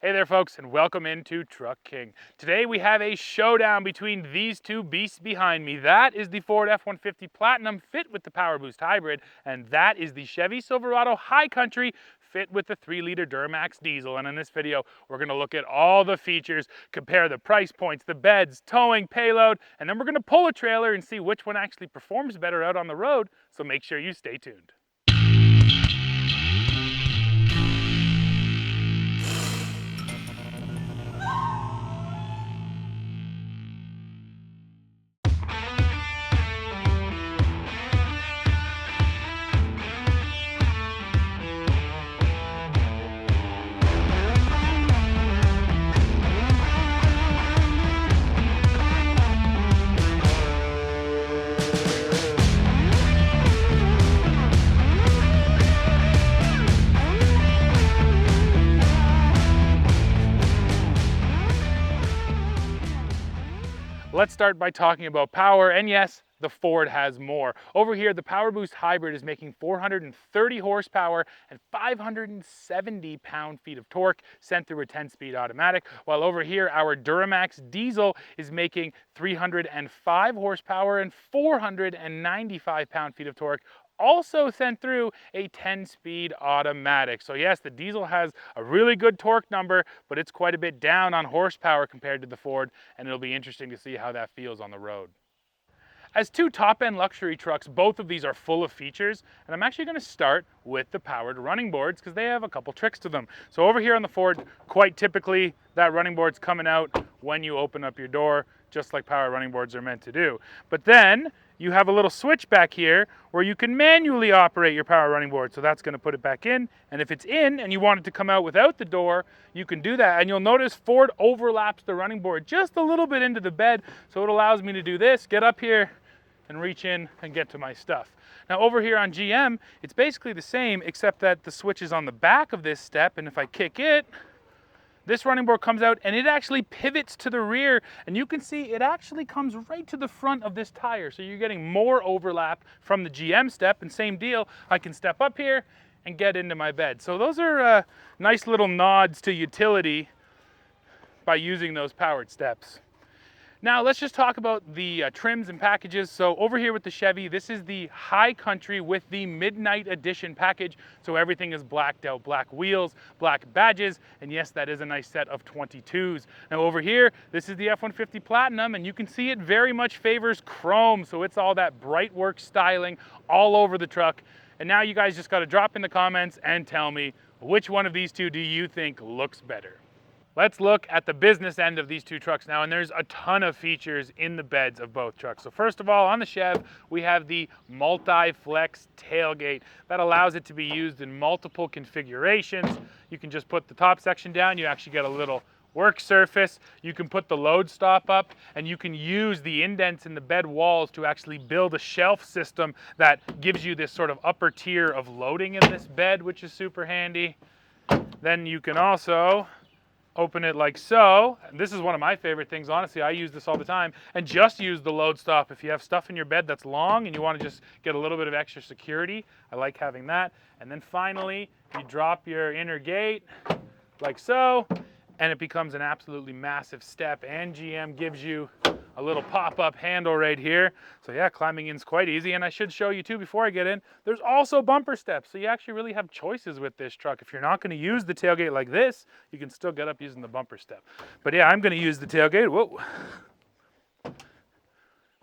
Hey there folks, and welcome into Truck King. Today we have a showdown between these two beasts behind me. That is the Ford F-150 Platinum fit with the Powerboost Hybrid, and that is the Chevy Silverado High Country fit with the 3-liter Duramax diesel. And in this video, we're going to look at all the features, compare the price points, the beds, towing, payload, and then we're going to pull a trailer and see which one actually performs better out on the road, so make sure you stay tuned. Let's start by talking about power, and yes, the Ford has more. Over here, the Powerboost Hybrid is making 430 horsepower and 570 pound-feet of torque sent through a 10-speed automatic, while over here, our Duramax diesel is making 305 horsepower and 495 pound-feet of torque, also sent through a 10-speed automatic. So yes, the diesel has a really good torque number, but it's quite a bit down on horsepower compared to the Ford, and it'll be interesting to see how that feels on the road. As two top-end luxury trucks, both of these are full of features, and I'm actually going to start with the powered running boards because they have a couple tricks to them. So over here on the Ford, quite typically, that running board's coming out when you open up your door, just like power running boards are meant to do. But then you have a little switch back here where you can manually operate your power running board. So that's going to put it back in, and if it's in and you want it to come out without the door, you can do that. And you'll notice Ford overlaps the running board just a little bit into the bed, so it allows me to do this, get up here and reach in and get to my stuff. Now over here on GM, it's basically the same, except that the switch is on the back of this step, and if I kick it, this running board comes out and it actually pivots to the rear, and you can see it actually comes right to the front of this tire. So you're getting more overlap from the GM step, and same deal, I can step up here and get into my bed. So those are nice little nods to utility by using those powered steps. Now let's just talk about the trims and packages. So over here with the Chevy, this is the High Country with the Midnight Edition package. So everything is blacked out, black wheels, black badges, and yes, that is a nice set of 22s. Now over here, this is the F-150 Platinum, and you can see it very much favors chrome. So it's all that bright work styling all over the truck. And now you guys just got to drop in the comments and tell me which one of these two do you think looks better. Let's look at the business end of these two trucks now, and there's a ton of features in the beds of both trucks. So first of all, on the Chev, we have the multi-flex tailgate that allows it to be used in multiple configurations. You can just put the top section down, you actually get a little work surface. You can put the load stop up, and you can use the indents in the bed walls to actually build a shelf system that gives you this sort of upper tier of loading in this bed, which is super handy. Then you can also open it like so. And this is one of my favorite things, honestly. I use this all the time, and just use the load stop if you have stuff in your bed that's long and you want to just get a little bit of extra security. I like having that. And then finally, you drop your inner gate like so, and it becomes an absolutely massive step, and GM gives you a little pop-up handle right here. So yeah, climbing in is quite easy, and I should show you too before I get in, there's also bumper steps, so you actually really have choices with this truck. If you're not going to use the tailgate like this, you can still get up using the bumper step. But yeah, I'm going to use the tailgate, whoa,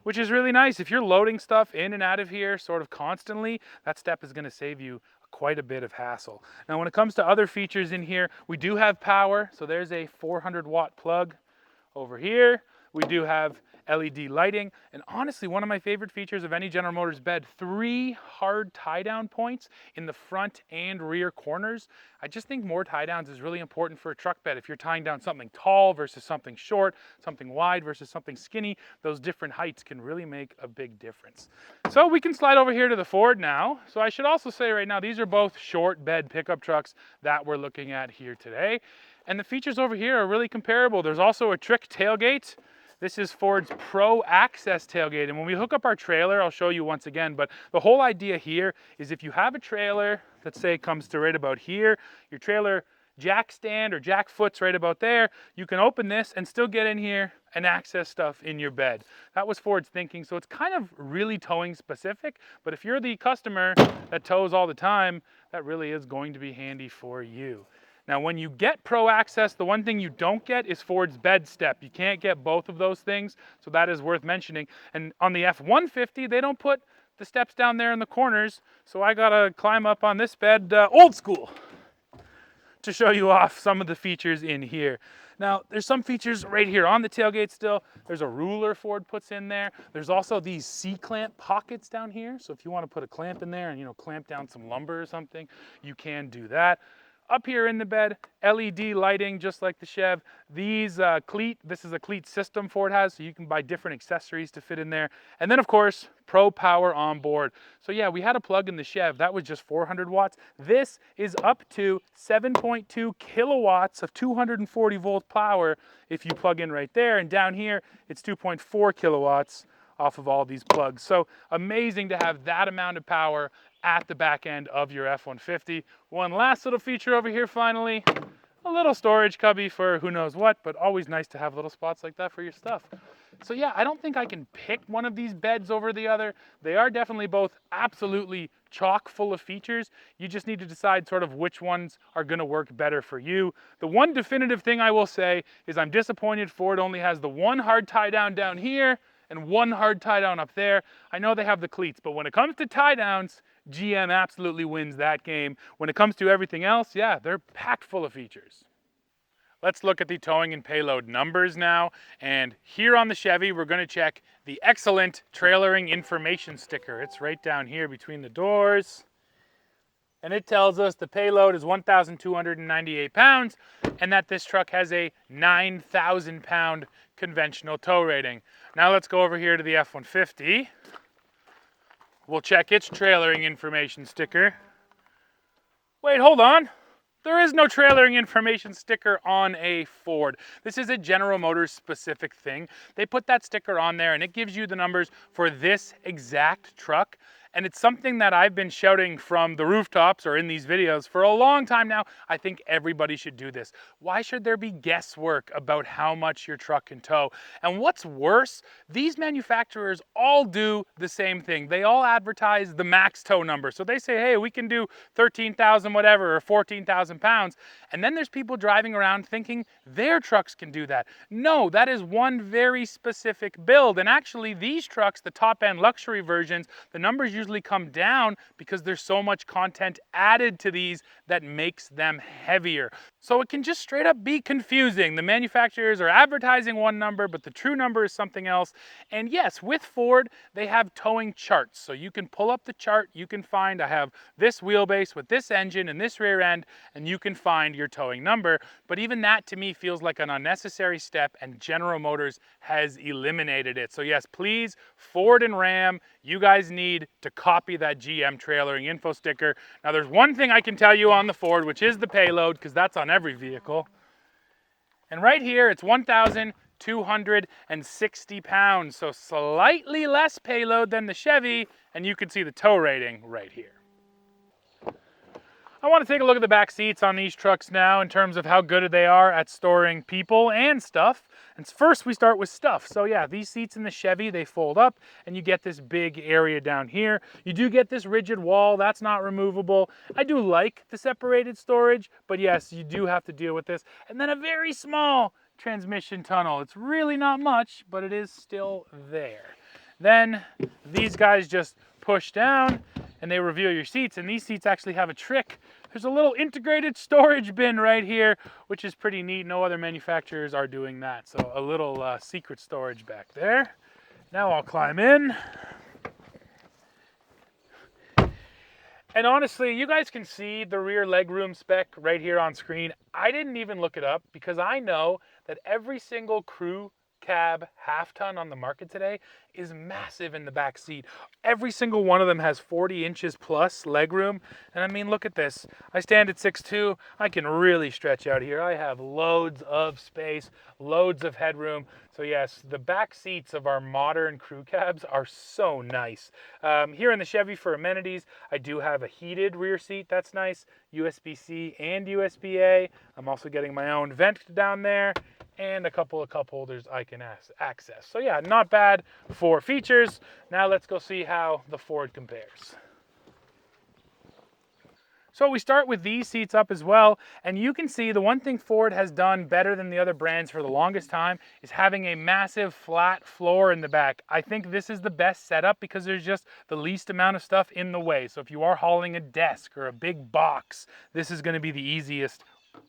which is really nice. If you're loading stuff in and out of here sort of constantly, that step is going to save you quite a bit of hassle. Now when it comes to other features in here, we do have power, so there's a 400-watt plug over here. We do have LED lighting, and honestly, one of my favorite features of any General Motors bed, 3 hard tie-down points in the front and rear corners. I just think more tie-downs is really important for a truck bed. If you're tying down something tall versus something short, something wide versus something skinny, those different heights can really make a big difference. So we can slide over here to the Ford now. So I should also say right now, these are both short bed pickup trucks that we're looking at here today. And the features over here are really comparable. There's also a trick tailgate. This is Ford's Pro Access tailgate, and when we hook up our trailer, I'll show you once again, but the whole idea here is if you have a trailer that, say, comes to right about here, your trailer jack stand or jack foot's right about there. You can open this and still get in here and access stuff in your bed. That was Ford's thinking. So it's kind of really towing specific, but if you're the customer that tows all the time, that really is going to be handy for you. Now, when you get Pro Access, the one thing you don't get is Ford's bed step. You can't get both of those things, so that is worth mentioning. And on the F-150, they don't put the steps down there in the corners, so I gotta climb up on this bed old school to show you off some of the features in here. Now, there's some features right here on the tailgate still. There's a ruler Ford puts in there. There's also these C-clamp pockets down here, so if you want to put a clamp in there and, clamp down some lumber or something, you can do that. Up here in the bed, LED lighting, just like the Chev. These this is a cleat system Ford has, so you can buy different accessories to fit in there. And then, of course, Pro Power on board. So yeah, we had a plug in the Chev. That was just 400 watts. This is up to 7.2 kilowatts of 240 volt power if you plug in right there. And down here, it's 2.4 kilowatts off of all these plugs. So amazing to have that amount of power at the back end of your F-150. One last little feature over here finally, a little storage cubby for who knows what, but always nice to have little spots like that for your stuff. So yeah, I don't think I can pick one of these beds over the other. They are definitely both absolutely chock full of features. You just need to decide sort of which ones are gonna work better for you. The one definitive thing I will say is I'm disappointed Ford only has the one hard tie down here and one hard tie down up there. I know they have the cleats, but when it comes to tie downs, GM absolutely wins that game. When it comes to everything else, yeah, they're packed full of features. Let's look at the towing and payload numbers now. And here on the Chevy, we're going to check the excellent trailering information sticker. It's right down here between the doors. And it tells us the payload is 1,298 pounds and that this truck has a 9,000 pound conventional tow rating. Now let's go over here to the F-150. We'll check its trailering information sticker. Wait, hold on. There is no trailering information sticker on a Ford. This is a General Motors specific thing. They put that sticker on there and it gives you the numbers for this exact truck. And it's something that I've been shouting from the rooftops or in these videos for a long time now. I think everybody should do this. Why should there be guesswork about how much your truck can tow? And what's worse, these manufacturers all do the same thing. They all advertise the max tow number. So they say, hey, we can do 13,000 whatever or 14,000 pounds. And then there's people driving around thinking their trucks can do that. No, that is one very specific build. And actually these trucks, the top end luxury versions, the numbers usually come down because there's so much content added to these that makes them heavier. So it can just straight up be confusing. The manufacturers are advertising one number, but the true number is something else. And yes, with Ford, they have towing charts. So you can pull up the chart, you can find, I have this wheelbase with this engine and this rear end, and you can find your towing number. But even that to me feels like an unnecessary step, and General Motors has eliminated it. So yes, please, Ford and Ram, you guys need to copy that GM trailering info sticker. Now there's one thing I can tell you on the Ford, which is the payload, because that's on every vehicle. And right here, it's 1,260 pounds, so slightly less payload than the Chevy, and you can see the tow rating right here. I want to take a look at the back seats on these trucks now in terms of how good they are at storing people and stuff. And first we start with stuff. So yeah, these seats in the Chevy, they fold up and you get this big area down here. You do get this rigid wall, that's not removable. I do like the separated storage, but yes, you do have to deal with this. And then a very small transmission tunnel. It's really not much, but it is still there. Then these guys just push down and they reveal your seats, and these seats actually have a trick. There's a little integrated storage bin right here, which is pretty neat. No other manufacturers are doing that. So a little secret storage back there. Now I'll climb in. And honestly, you guys can see the rear legroom spec right here on screen. I didn't even look it up because I know that every single crew cab half-ton on the market today is massive in the back seat. Every single one of them has 40 inches plus legroom. And I mean, look at this. I stand at 6'2". I can really stretch out here. I have loads of space, loads of headroom. So yes, the back seats of our modern crew cabs are so nice. Here in the Chevy for amenities, I do have a heated rear seat. That's nice. USB-C and USB-A. I'm also getting my own vent down there, and a couple of cup holders I can access. So yeah, not bad for features. Now let's go see how the Ford compares. So we start with these seats up as well, and you can see the one thing Ford has done better than the other brands for the longest time is having a massive flat floor in the back. I think this is the best setup because there's just the least amount of stuff in the way. So if you are hauling a desk or a big box, this is going to be the easiest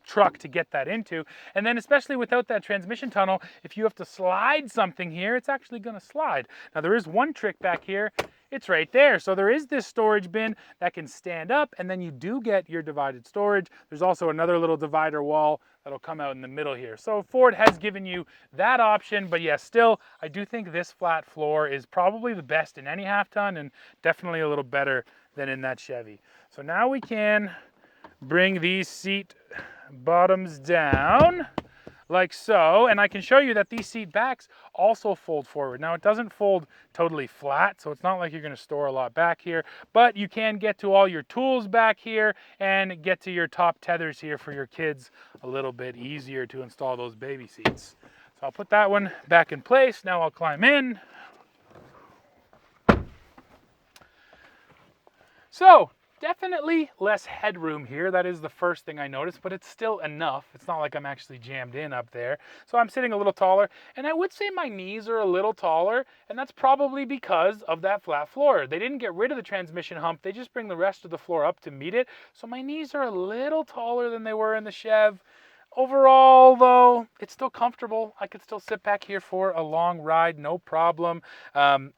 truck to get that into. And then especially without that transmission tunnel, if you have to slide something here, it's actually going to slide. Now there is one trick back here. It's right there. So there is this storage bin that can stand up, and then you do get your divided storage. There's also another little divider wall that'll come out in the middle here. So Ford has given you that option, but yes, still, I do think this flat floor is probably the best in any half-ton and definitely a little better than in that Chevy. So now we can bring these seat bottoms down like so, and I can show you that these seat backs also fold forward. Now it doesn't fold totally flat, so it's not like you're going to store a lot back here, but you can get to all your tools back here and get to your top tethers here for your kids a little bit easier to install those baby seats. So I'll put that one back in place. Now I'll climb in. So definitely less headroom here. That is the first thing I noticed, but it's still enough. It's not like I'm actually jammed in up there. So I'm sitting a little taller, and I would say my knees are a little taller, and that's probably because of that flat floor. They didn't get rid of the transmission hump. They just bring the rest of the floor up to meet it. So my knees are a little taller than they were in the Chev. Overall, though, it's still comfortable. I could still sit back here for a long ride, no problem.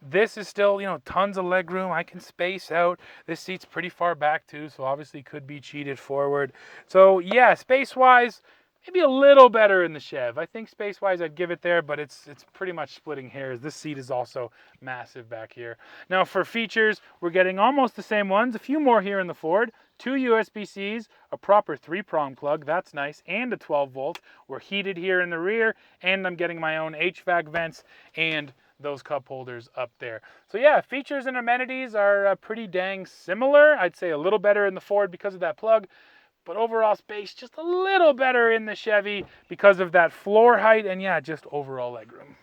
This is still, tons of leg room. I can space out. This seat's pretty far back too, so obviously could be cheated forward. So yeah, space-wise, maybe a little better in the Chev. I think space-wise I'd give it there, but it's pretty much splitting hairs. This seat is also massive back here. Now for features, we're getting almost the same ones. A few more here in the Ford. 2 USB-Cs, a proper 3-prong plug, that's nice, and a 12 volt. We're heated here in the rear, and I'm getting my own HVAC vents and those cup holders up there. So yeah, features and amenities are pretty dang similar. I'd say a little better in the Ford because of that plug, but overall space just a little better in the Chevy because of that floor height and yeah, just overall legroom.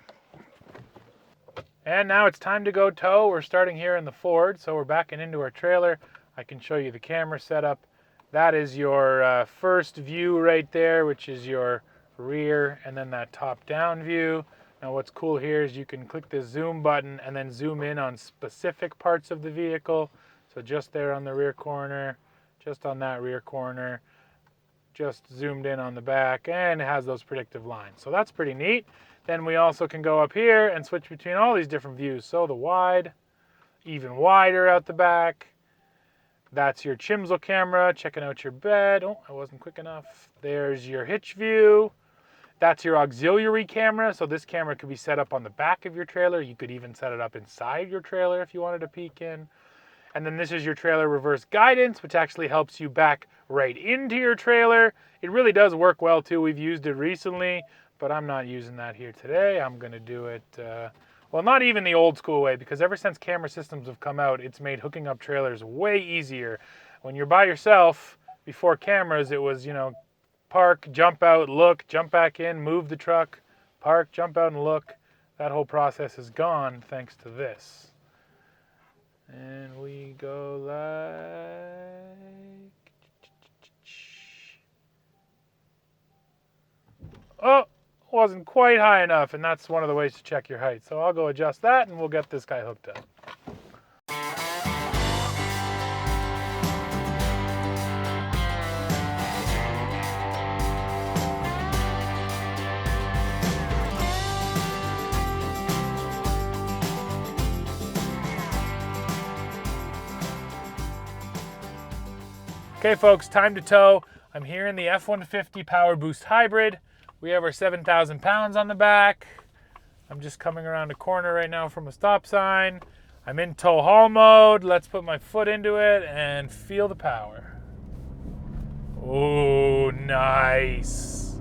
And now it's time to go tow. We're starting here in the Ford, so we're backing into our trailer. I can show you the camera setup. That is your first view right there, which is your rear, and then that top-down view. Now what's cool here is you can click the zoom button and then zoom in on specific parts of the vehicle. So just there on the rear corner, just on that rear corner, just zoomed in on the back, and it has those predictive lines. So that's pretty neat. Then we also can go up here and switch between all these different views. So the wide, even wider out the back. That's your Chimsel camera, checking out your bed. Oh, I wasn't quick enough. There's your hitch view. That's your auxiliary camera. So this camera could be set up on the back of your trailer. You could even set it up inside your trailer if you wanted to peek in. And then this is your trailer reverse guidance, which actually helps you back right into your trailer. It really does work well too. We've used it recently, but I'm not using that here today. I'm gonna do it, well, not even the old school way, because ever since camera systems have come out, it's made hooking up trailers way easier. When you're by yourself, before cameras, it was, park, jump out, look, jump back in, move the truck, park, jump out and look. That whole process is gone thanks to this. And we go like... Oh! Wasn't quite high enough, and that's one of the ways to check your height. So I'll go adjust that and we'll get this guy hooked up. Okay folks, time to tow. I'm here in the F-150 Powerboost Hybrid. We have our 7,000 pounds on the back. I'm just coming around a corner right now from a stop sign. I'm in tow haul mode. Let's put my foot into it and feel the power. Oh, nice.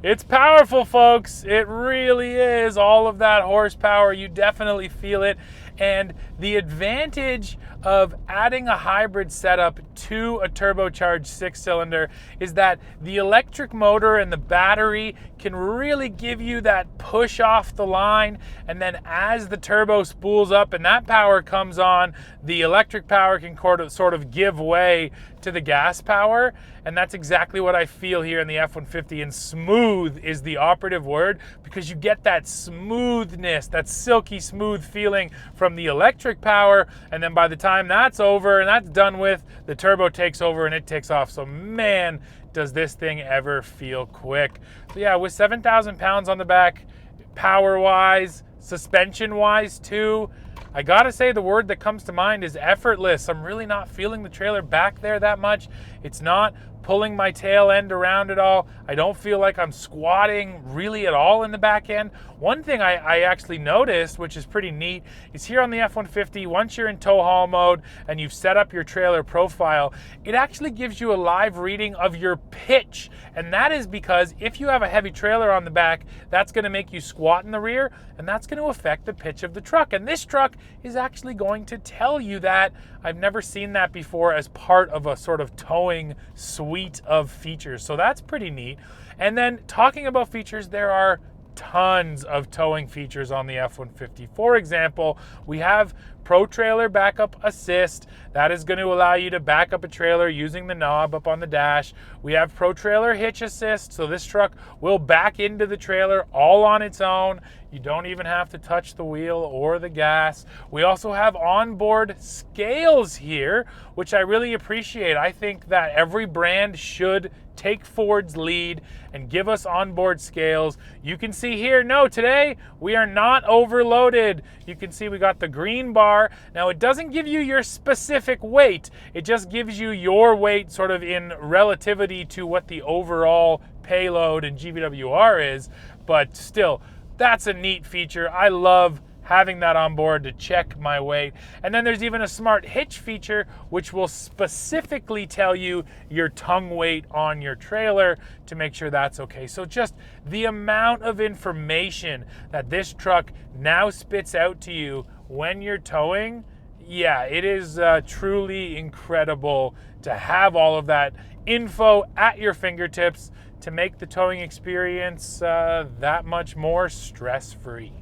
It's powerful, folks. It really is. All of that horsepower, you definitely feel it. And the advantage of adding a hybrid setup to a turbocharged 6-cylinder is that the electric motor and the battery can really give you that push off the line. And then as the turbo spools up and that power comes on, the electric power can sort of give way to the gas power. And that's exactly what I feel here in the F-150. And smooth is the operative word, because you get that smoothness, that silky smooth feeling from the electric power. And then by the time that's over and that's done with, the turbo takes over and it takes off. So man, does this thing ever feel quick. So yeah, with 7,000 pounds on the back, power-wise, suspension-wise too, I gotta say the word that comes to mind is effortless. I'm really not feeling the trailer back there that much. It's not pulling my tail end around at all. I don't feel like I'm squatting really at all in the back end. One thing I actually noticed, which is pretty neat, is here on the F-150, once you're in tow haul mode and you've set up your trailer profile, it actually gives you a live reading of your pitch. And that is because if you have a heavy trailer on the back, that's gonna make you squat in the rear, and that's gonna affect the pitch of the truck. And this truck is actually going to tell you that. I've never seen that before as part of a sort of towing suite of features. So that's pretty neat. And then talking about features, there are tons of towing features on the F-150. For example, we have Pro Trailer Backup Assist. That is going to allow you to back up a trailer using the knob up on the dash. We have Pro Trailer Hitch Assist, so this truck will back into the trailer all on its own. You don't even have to touch the wheel or the gas. We also have onboard scales here, which I really appreciate. I think that every brand should take Ford's lead and give us onboard scales. You can see here, no, today we are not overloaded. You can see we got the green bar. Now it doesn't give you your specific weight. It just gives you your weight sort of in relativity to what the overall payload and GVWR is, but still, that's a neat feature. I love having that on board to check my weight. And then there's even a smart hitch feature, which will specifically tell you your tongue weight on your trailer to make sure that's okay. So just the amount of information that this truck now spits out to you when you're towing, yeah, it is truly incredible to have all of that info at your fingertips to make the towing experience that much more stress-free.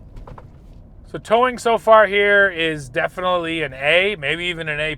So towing so far here is definitely an A, maybe even an A+.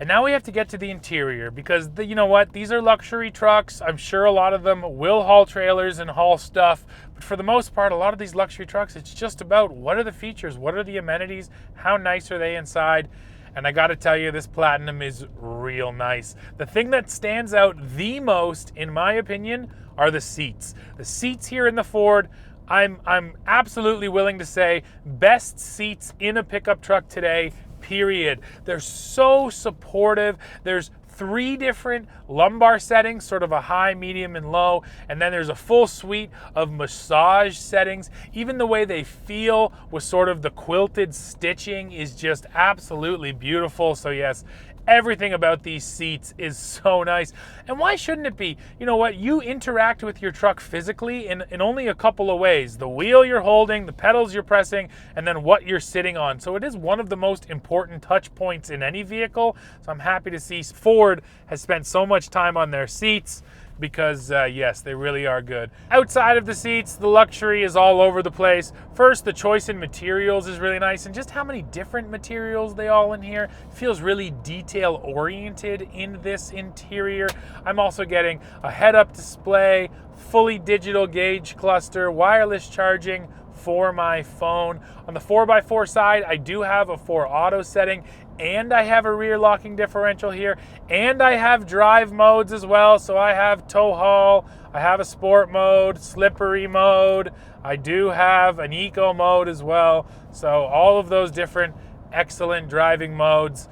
And now we have to get to the interior, because you know what? These are luxury trucks. I'm sure a lot of them will haul trailers and haul stuff. But for the most part, a lot of these luxury trucks, it's just about what are the features? What are the amenities? How nice are they inside? And I gotta tell you, this Platinum is real nice. The thing that stands out the most, in my opinion, are the seats. The seats here in the Ford, I'm absolutely willing to say best seats in a pickup truck today, period. They're so supportive. There's 3 different lumbar settings, sort of a high, medium, and low, and then there's a full suite of massage settings. Even the way they feel with sort of the quilted stitching is just absolutely beautiful. So yes, everything about these seats is so nice. And why shouldn't it be? You know what? You interact with your truck physically in only a couple of ways. The wheel you're holding, the pedals you're pressing, and then what you're sitting on. So it is one of the most important touch points in any vehicle. So I'm happy to see Ford has spent so much time on their seats, because yes, they really are good. Outside of the seats, the luxury is all over the place. First, the choice in materials is really nice, and just how many different materials they all in here. Feels really detail oriented in this interior. I'm also getting a head-up display, fully digital gauge cluster, wireless charging for my phone. On the 4x4 side, I do have a 4 auto setting, and I have a rear locking differential here, and I have drive modes as well. So I have tow haul, I have a sport mode, slippery mode, I do have an eco mode as well. So all of those different excellent driving modes.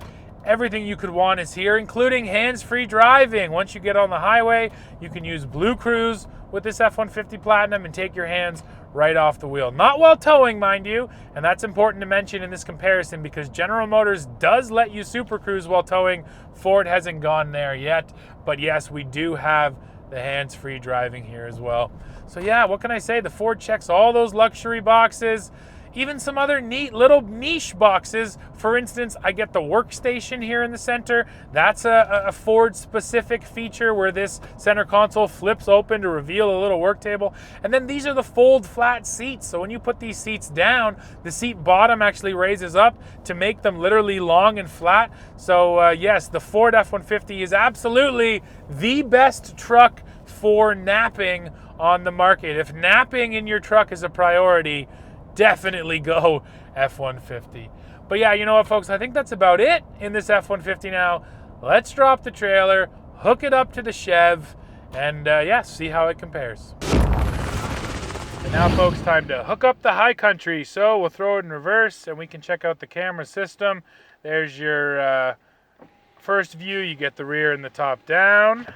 Everything you could want is here, including hands-free driving. Once you get on the highway, you can use Blue Cruise with this F-150 Platinum and take your hands right off the wheel. Not while towing, mind you, and that's important to mention in this comparison because General Motors does let you Super Cruise while towing. Ford hasn't gone there yet, but yes, we do have the hands-free driving here as well. So yeah, what can I say? The Ford checks all those luxury boxes, even some other neat little niche boxes. For instance, I get the workstation here in the center. That's a Ford-specific feature where this center console flips open to reveal a little work table. And then these are the fold flat seats. So when you put these seats down, the seat bottom actually raises up to make them literally long and flat. So yes, the Ford F-150 is absolutely the best truck for napping on the market. If napping in your truck is a priority, definitely go F-150. But yeah, you know what, folks? I think that's about it in this F-150 now. Let's drop the trailer, hook it up to the Chev, and yeah, see how it compares. And now, folks, time to hook up the High Country. So we'll throw it in reverse, and we can check out the camera system. There's your first view. You get the rear and the top down.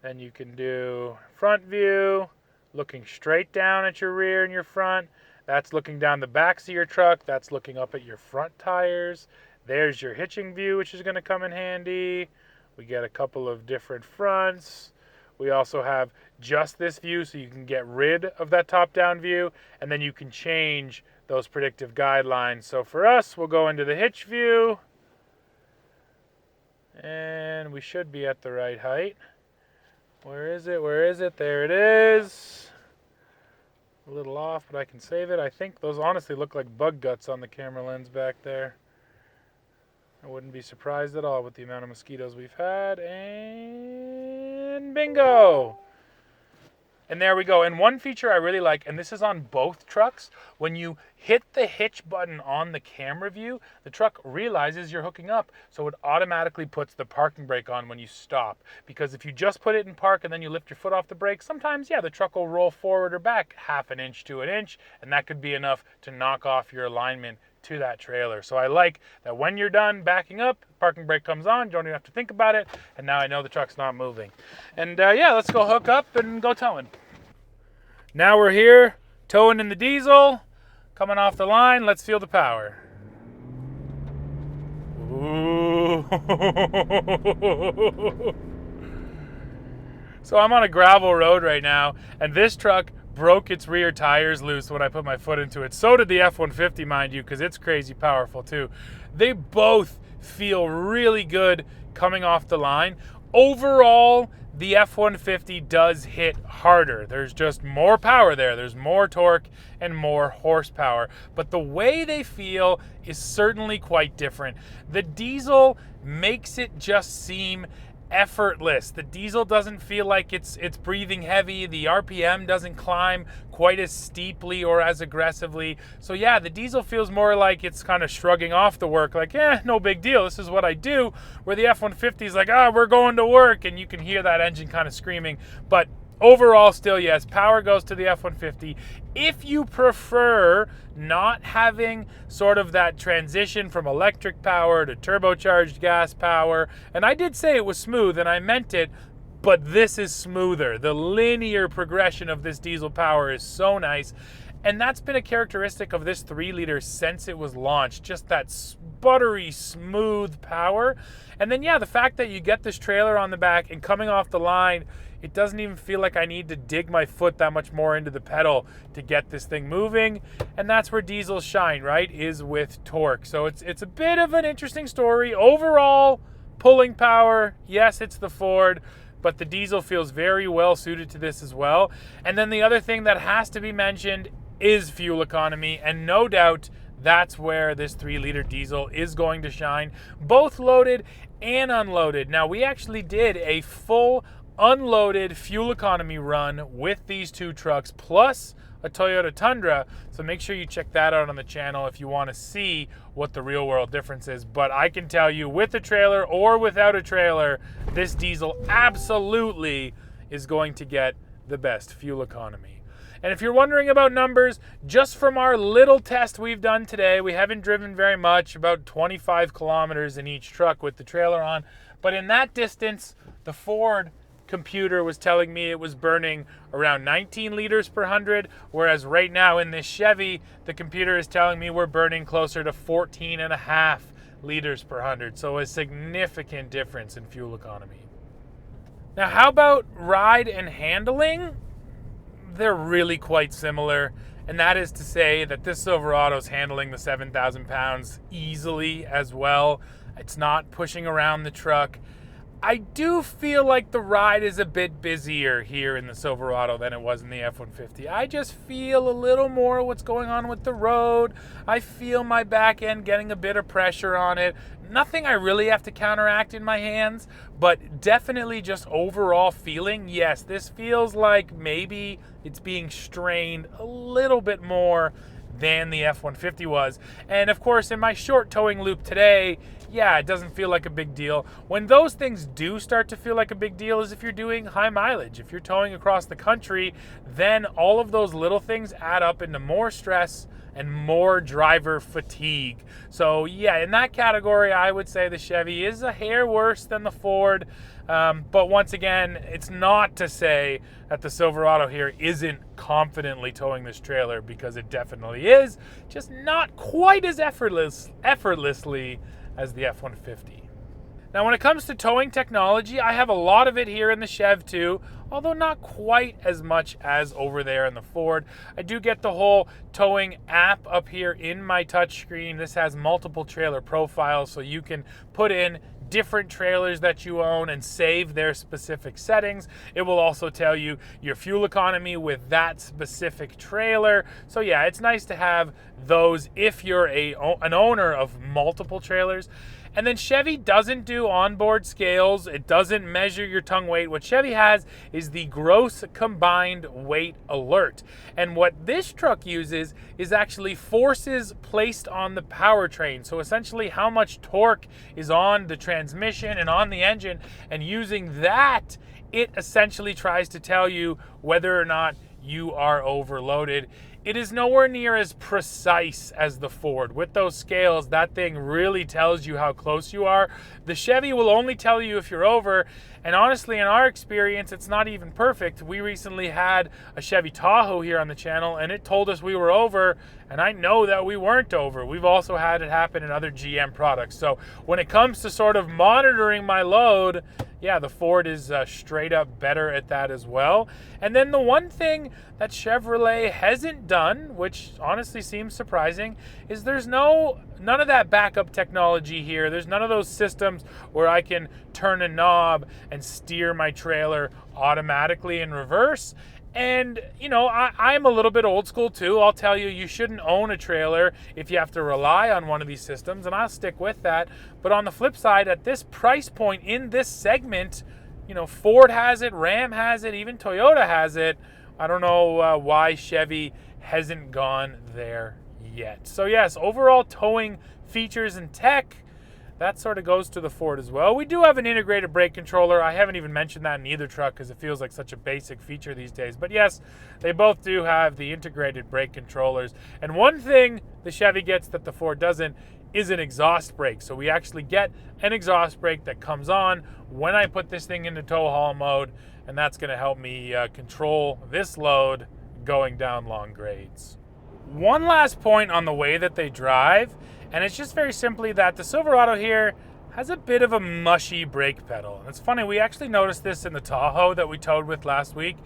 Then you can do front view, looking straight down at your rear and your front. That's looking down the backs of your truck. That's looking up at your front tires. There's your hitching view, which is going to come in handy. We get a couple of different fronts. We also have just this view, so you can get rid of that top-down view, and then you can change those predictive guidelines. So for us, we'll go into the hitch view, and we should be at the right height. Where is it? Where is it? There it is. A little off, but I can save it. I think those honestly look like bug guts on the camera lens back there. I wouldn't be surprised at all with the amount of mosquitoes we've had. And bingo! And there we go. And one feature I really like, and this is on both trucks, when you hit the hitch button on the camera view, the truck realizes you're hooking up, so it automatically puts the parking brake on when you stop. Because if you just put it in park and then you lift your foot off the brake, sometimes, yeah, the truck will roll forward or back half an inch to an inch, and that could be enough to knock off your alignment to that trailer. So I like that when you're done backing up, parking brake comes on, you don't even have to think about it, and now I know the truck's not moving. And yeah, let's go hook up and go towing. Now we're here, towing in the diesel, coming off the line. Let's feel the power. Ooh. So I'm on a gravel road right now, and this truck broke its rear tires loose when I put my foot into it. So did the F-150, mind you, because it's crazy powerful too. They both feel really good coming off the line. Overall, the F-150 does hit harder. There's just more power there. There's more torque and more horsepower. But the way they feel is certainly quite different. The diesel makes it just seem effortless. The diesel doesn't feel like it's breathing heavy. The RPM doesn't climb quite as steeply or as aggressively. So yeah, the diesel feels more like it's kind of shrugging off the work, like, no big deal, this is what I do. Where the F-150 is like, we're going to work, and you can hear that engine kind of screaming. But overall, still, yes, power goes to the F-150. If you prefer not having sort of that transition from electric power to turbocharged gas power, and I did say it was smooth, and I meant it, but this is smoother. The linear progression of this diesel power is so nice. And that's been a characteristic of this 3-liter since it was launched, just that buttery, smooth power. And then, yeah, the fact that you get this trailer on the back and coming off the line, it doesn't even feel like I need to dig my foot that much more into the pedal to get this thing moving. And that's where diesels shine, right, is with torque. So it's a bit of an interesting story. Overall, pulling power, yes, it's the Ford, but the diesel feels very well suited to this as well. And then the other thing that has to be mentioned is fuel economy, and no doubt that's where this 3-liter diesel is going to shine, both loaded and unloaded. Now, we actually did a full unloaded fuel economy run with these two trucks, plus a Toyota Tundra, so make sure you check that out on the channel if you want to see what the real world difference is. But I can tell you, with a trailer or without a trailer, this diesel absolutely is going to get the best fuel economy. And if you're wondering about numbers, just from our little test we've done today, we haven't driven very much, about 25 kilometers in each truck with the trailer on. But in that distance, the Ford computer was telling me it was burning around 19 liters per 100, whereas right now in this Chevy, the computer is telling me we're burning closer to 14.5 liters per 100. So a significant difference in fuel economy. Now, how about ride and handling? They're really quite similar, and that is to say that this Silverado's handling the 7,000 pounds easily as well. It's not pushing around the truck. I do feel like the ride is a bit busier here in the Silverado than it was in the F-150. I just feel a little more what's going on with the road. I feel my back end getting a bit of pressure on it. Nothing I really have to counteract in my hands, but definitely just overall feeling, yes, this feels like maybe it's being strained a little bit more than the F-150 was. And of course, in my short towing loop today, yeah, it doesn't feel like a big deal. When those things do start to feel like a big deal is if you're doing high mileage. If you're towing across the country, then all of those little things add up into more stress and more driver fatigue. So yeah, in that category, I would say the Chevy is a hair worse than the Ford. But once again, it's not to say that the Silverado here isn't confidently towing this trailer, because it definitely is, just not quite as effortlessly as the F-150. Now, when it comes to towing technology, I have a lot of it here in the Chev too, although not quite as much as over there in the Ford. I do get the whole towing app up here in my touchscreen. This has multiple trailer profiles, so you can put in different trailers that you own and save their specific settings. It will also tell you your fuel economy with that specific trailer. So yeah, it's nice to have those if you're an owner of multiple trailers. And then Chevy doesn't do onboard scales. It doesn't measure your tongue weight. What Chevy has is the gross combined weight alert. And what this truck uses is actually forces placed on the powertrain. So essentially how much torque is on the transmission and on the engine. And using that, it essentially tries to tell you whether or not you are overloaded. It is nowhere near as precise as the Ford. With those scales, that thing really tells you how close you are. The Chevy will only tell you if you're over, and honestly, in our experience, it's not even perfect. We recently had a Chevy Tahoe here on the channel, and it told us we were over, and I know that we weren't over. We've also had it happen in other GM products. So when it comes to sort of monitoring my load, yeah, the Ford is straight up better at that as well. And then the one thing that Chevrolet hasn't done, which honestly seems surprising, is there's none of that backup technology here. There's none of those systems where I can turn a knob and steer my trailer automatically in reverse. And, you know, I'm a little bit old school too. I'll tell you, you shouldn't own a trailer if you have to rely on one of these systems, and I'll stick with that. But on the flip side, at this price point in this segment, you know, Ford has it, Ram has it, even Toyota has it. I don't know why Chevy hasn't gone there yet. So yes, overall towing features and tech, that sort of goes to the Ford as well. We do have an integrated brake controller. I haven't even mentioned that in either truck because it feels like such a basic feature these days. But yes, they both do have the integrated brake controllers. And one thing the Chevy gets that the Ford doesn't is an exhaust brake. So we actually get an exhaust brake that comes on when I put this thing into tow haul mode, and that's going to help me control this load going down long grades. One last point on the way that they drive, and it's just very simply that the Silverado here has a bit of a mushy brake pedal. And it's funny, we actually noticed this in the Tahoe that we towed with last week.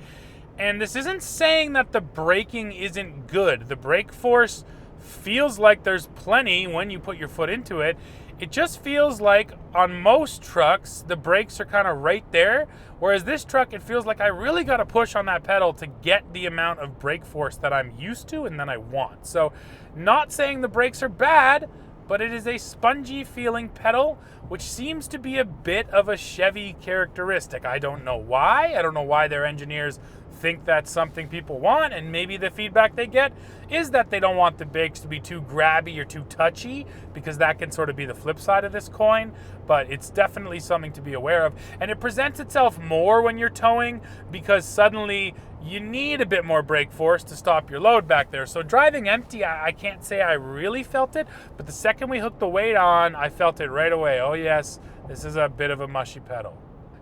And this isn't saying that the braking isn't good. The brake force feels like there's plenty when you put your foot into it. It just feels like on most trucks, the brakes are kind of right there. Whereas this truck, it feels like I really got to push on that pedal to get the amount of brake force that I'm used to and that I want. So not saying the brakes are bad, but it is a spongy feeling pedal, which seems to be a bit of a Chevy characteristic. I don't know why. I don't know why their engineers think that's something people want, and maybe the feedback they get is that they don't want the brakes to be too grabby or too touchy, because that can sort of be the flip side of this coin. but it's definitely something to be aware of. And it presents itself more when you're towing because suddenly you need a bit more brake force to stop your load back there. So driving empty, I can't say I really felt it, but the second we hooked the weight on, I felt it right away. Oh yes, this is a bit of a mushy pedal.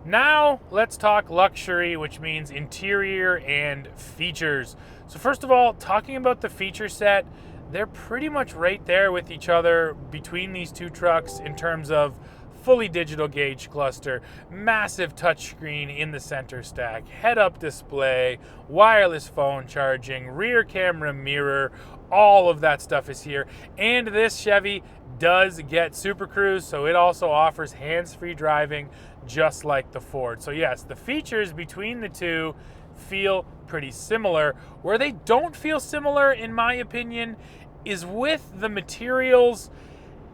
Now let's talk luxury, which means interior and features. So first of all, talking about the feature set, they're pretty much right there with each other between these two trucks in terms of fully digital gauge cluster, massive touchscreen in the center stack, head-up display, wireless phone charging, rear camera mirror, all of that stuff is here. And this Chevy does get Super Cruise, so it also offers hands-free driving just like the Ford. So yes, the features between the two feel pretty similar. Where they don't feel similar, in my opinion, is with the materials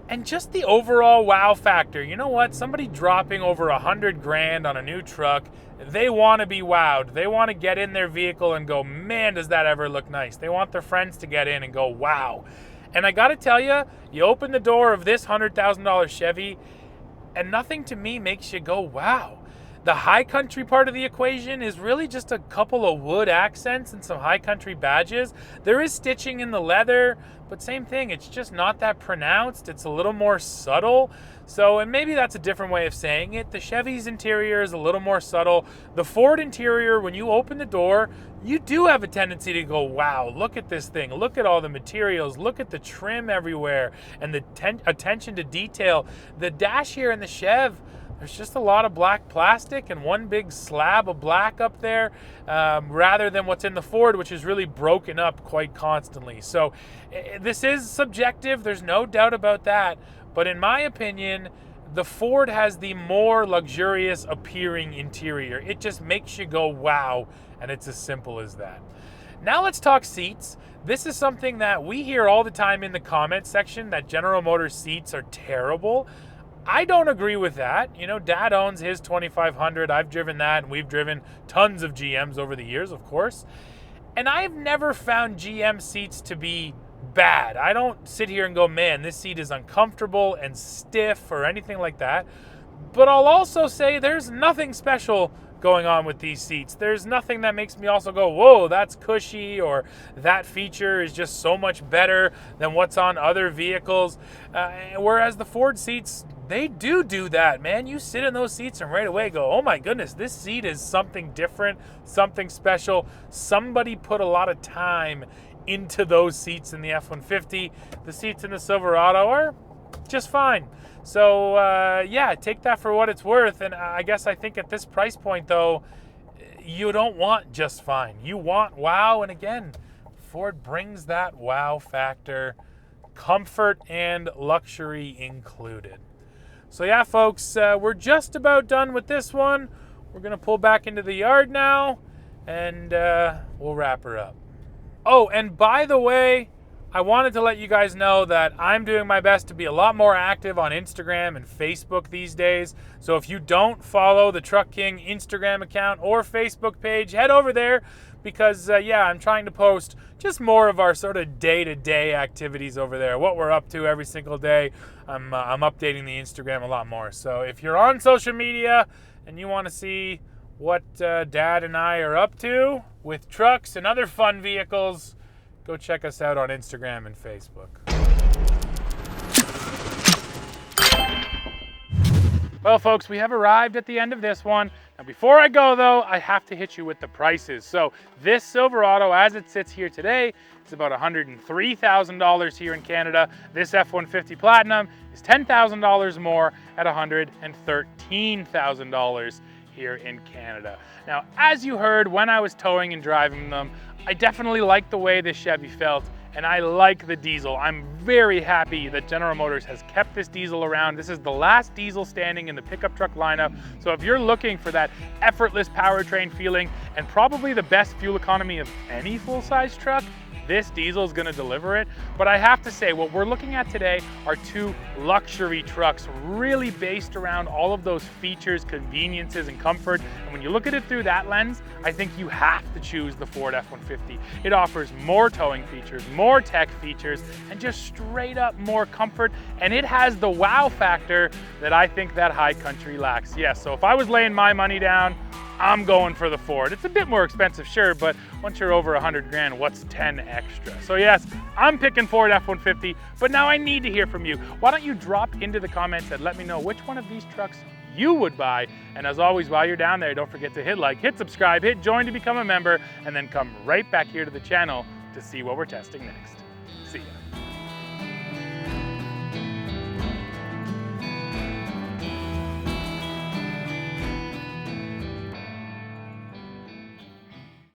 and just the overall wow factor. You know what? Somebody dropping over $100 grand on a new truck, they want to be wowed. They want to get in their vehicle and go, man, does that ever look nice? They want their friends to get in and go, wow. And I got to tell you, you open the door of this $100,000 Chevy and nothing to me makes you go, wow. The High Country part of the equation is really just a couple of wood accents and some High Country badges. There is stitching in the leather, but same thing, it's just not that pronounced. It's a little more subtle. So, and maybe that's a different way of saying it. The Chevy's interior is a little more subtle. The Ford interior, when you open the door, you do have a tendency to go, wow, look at this thing. Look at all the materials. Look at the trim everywhere and the attention to detail. The dash here in the Chev, there's just a lot of black plastic and one big slab of black up there, rather than what's in the Ford, which is really broken up quite constantly. So this is subjective, there's no doubt about that. But in my opinion, the Ford has the more luxurious appearing interior. It just makes you go, wow, and it's as simple as that. Now let's talk seats. This is something that we hear all the time in the comment section, that General Motors seats are terrible. I don't agree with that. You know, Dad owns his 2500. I've driven that, and we've driven tons of GMs over the years, of course. And I've never found GM seats to be bad. I don't sit here and go, man, this seat is uncomfortable and stiff or anything like that. But I'll also say there's nothing special going on with these seats. There's nothing that makes me also go, whoa, that's cushy, or that feature is just so much better than what's on other vehicles. Whereas the Ford seats, they do that, man. You sit in those seats and right away go, oh my goodness, this seat is something different, something special. Somebody put a lot of time into those seats in the F-150. The seats in the Silverado are just fine. So yeah, take that for what it's worth. And I guess I think at this price point though, you don't want just fine. You want wow. And again, Ford brings that wow factor, comfort and luxury included. So yeah, folks, we're just about done with this one. We're gonna pull back into the yard now and we'll wrap her up. Oh, and by the way, I wanted to let you guys know that I'm doing my best to be a lot more active on Instagram and Facebook these days. So if you don't follow the Truck King Instagram account or Facebook page, head over there because, yeah, I'm trying to post just more of our sort of day-to-day activities over there, what we're up to every single day. I'm updating the Instagram a lot more. So if you're on social media and you want to see what Dad and I are up to with trucks and other fun vehicles, go check us out on Instagram and Facebook. Well, folks, we have arrived at the end of this one. Now, before I go, though, I have to hit you with the prices. So this Silverado, as it sits here today, is about $103,000 here in Canada. This F-150 Platinum is $10,000 more at $113,000 here in Canada. Now, as you heard when I was towing and driving them, I definitely like the way this Chevy felt, and I like the diesel. I'm very happy that General Motors has kept this diesel around. This is the last diesel standing in the pickup truck lineup. So if you're looking for that effortless powertrain feeling and probably the best fuel economy of any full-size truck, this diesel is going to deliver it. But I have to say, what we're looking at today are two luxury trucks, really based around all of those features, conveniences, and comfort. And when you look at it through that lens, I think you have to choose the Ford F-150. It offers more towing features, more tech features, and just straight up more comfort. And it has the wow factor that I think that High Country lacks. Yes, so if I was laying my money down, I'm going for the Ford. It's a bit more expensive, sure, but once you're over 100 grand, what's 10 extra? So yes, I'm picking Ford F-150, but now I need to hear from you. Why don't you drop into the comments and let me know which one of these trucks you would buy. And as always, while you're down there, don't forget to hit like, hit subscribe, hit join to become a member, and then come right back here to the channel to see what we're testing next. See ya.